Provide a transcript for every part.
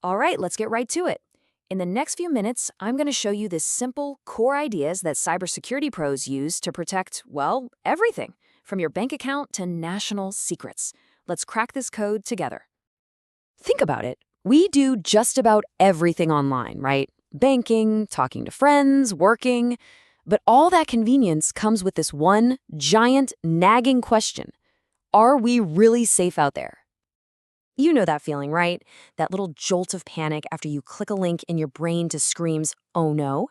All right, let's get right to it. In the next few minutes, I'm going to show you the simple core ideas that cybersecurity pros use to protect, well, everything, from your bank account to national secrets. Let's crack this code together. Think about it. We do just about everything online, right? Banking, talking to friends, working. But all that convenience comes with this one giant, nagging question. Are we really safe out there? You know that feeling, right? That little jolt of panic after you click a link and your brain just screams, oh no?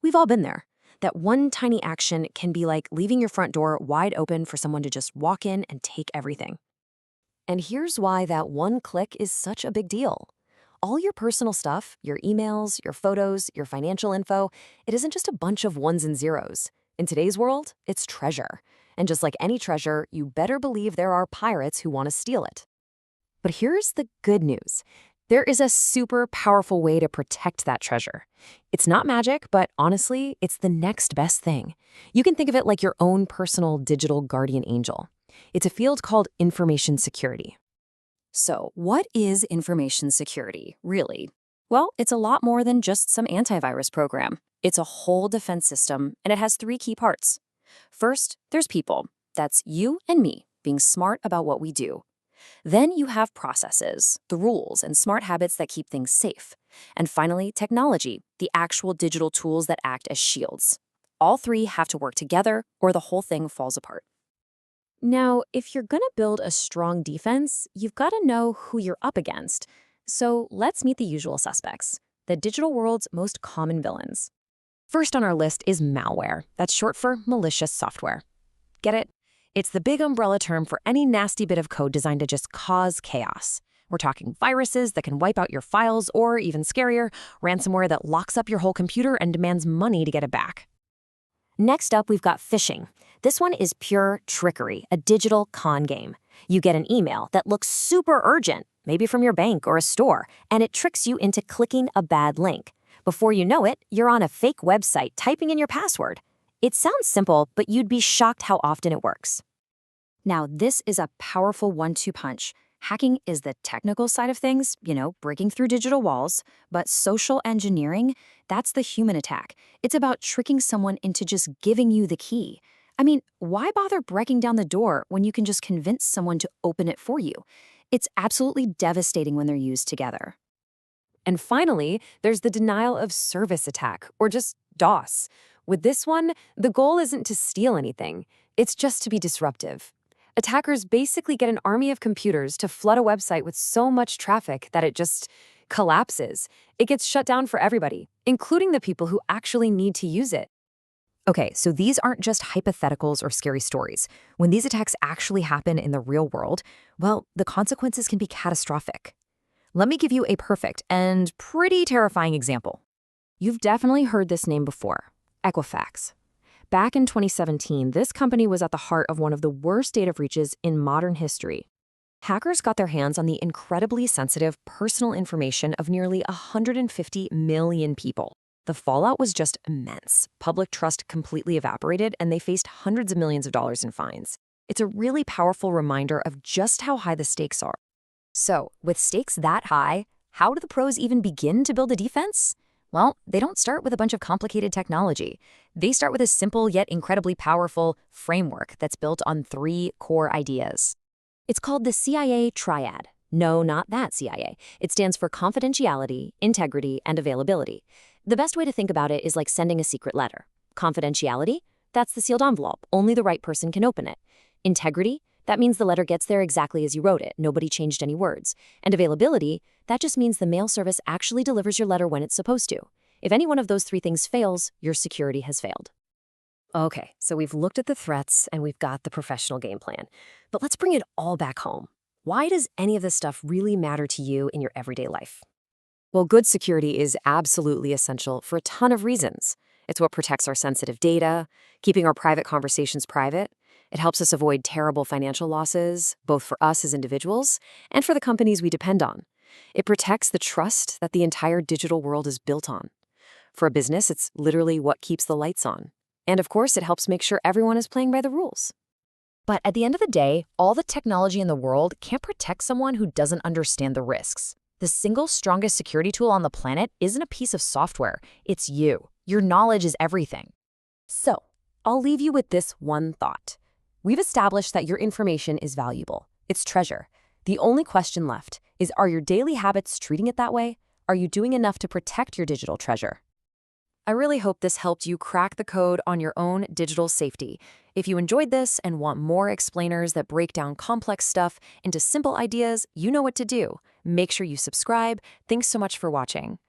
We've all been there. That one tiny action can be like leaving your front door wide open for someone to just walk in and take everything. And here's why that one click is such a big deal. All your personal stuff, your emails, your photos, your financial info, it isn't just a bunch of ones and zeros. In today's world, it's treasure. And just like any treasure, you better believe there are pirates who want to steal it. But here's the good news. There is a super powerful way to protect that treasure. It's not magic, but honestly, it's the next best thing. You can think of it like your own personal digital guardian angel. It's a field called information security. So, what is information security, really? Well, it's a lot more than just some antivirus program. It's a whole defense system, and it has three key parts. First, there's people. That's you and me, being smart about what we do. Then you have processes, the rules and smart habits that keep things safe. And finally, technology, the actual digital tools that act as shields. All three have to work together or the whole thing falls apart. Now, if you're going to build a strong defense, you've got to know who you're up against. So let's meet the usual suspects, the digital world's most common villains. First on our list is malware. That's short for malicious software. Get it? It's the big umbrella term for any nasty bit of code designed to just cause chaos. We're talking viruses that can wipe out your files, or even scarier, ransomware that locks up your whole computer and demands money to get it back. Next up, we've got phishing. This one is pure trickery, a digital con game. You get an email that looks super urgent, maybe from your bank or a store, and it tricks you into clicking a bad link. Before you know it, you're on a fake website typing in your password. It sounds simple, but you'd be shocked how often it works. Now, this is a powerful 1-2 punch. Hacking is the technical side of things, breaking through digital walls, but social engineering, that's the human attack. It's about tricking someone into just giving you the key. I mean, why bother breaking down the door when you can just convince someone to open it for you? It's absolutely devastating when they're used together. And finally, there's the denial of service attack, or just DOS. With this one, the goal isn't to steal anything. It's just to be disruptive. Attackers basically get an army of computers to flood a website with so much traffic that it just collapses. It gets shut down for everybody, including the people who actually need to use it. Okay, so these aren't just hypotheticals or scary stories. When these attacks actually happen in the real world, well, the consequences can be catastrophic. Let me give you a perfect and pretty terrifying example. You've definitely heard this name before. Equifax. Back in 2017, this company was at the heart of one of the worst data breaches in modern history. Hackers got their hands on the incredibly sensitive personal information of nearly 150 million people. The fallout was just immense. Public trust completely evaporated, and they faced hundreds of millions of dollars in fines. It's a really powerful reminder of just how high the stakes are. So, with stakes that high, how do the pros even begin to build a defense? Well, they don't start with a bunch of complicated technology. They start with a simple yet incredibly powerful framework that's built on three core ideas. It's called the CIA Triad. No, not that CIA. It stands for confidentiality, integrity, and availability. The best way to think about it is like sending a secret letter. Confidentiality? That's the sealed envelope. Only the right person can open it. Integrity? That means the letter gets there exactly as you wrote it. Nobody changed any words. And availability? That just means the mail service actually delivers your letter when it's supposed to. If any one of those three things fails, your security has failed. Okay, so we've looked at the threats and we've got the professional game plan. But let's bring it all back home. Why does any of this stuff really matter to you in your everyday life? Well, good security is absolutely essential for a ton of reasons. It's what protects our sensitive data, keeping our private conversations private. It helps us avoid terrible financial losses, both for us as individuals and for the companies we depend on. It protects the trust that the entire digital world is built on. For a business, it's literally what keeps the lights on. And of course, it helps make sure everyone is playing by the rules. But at the end of the day, all the technology in the world can't protect someone who doesn't understand the risks. The single strongest security tool on the planet isn't a piece of software, it's you. Your knowledge is everything. So, I'll leave you with this one thought. We've established that your information is valuable. It's treasure. The only question left is, are your daily habits treating it that way? Are you doing enough to protect your digital treasure? I really hope this helped you crack the code on your own digital safety. If you enjoyed this and want more explainers that break down complex stuff into simple ideas, you know what to do. Make sure you subscribe. Thanks so much for watching.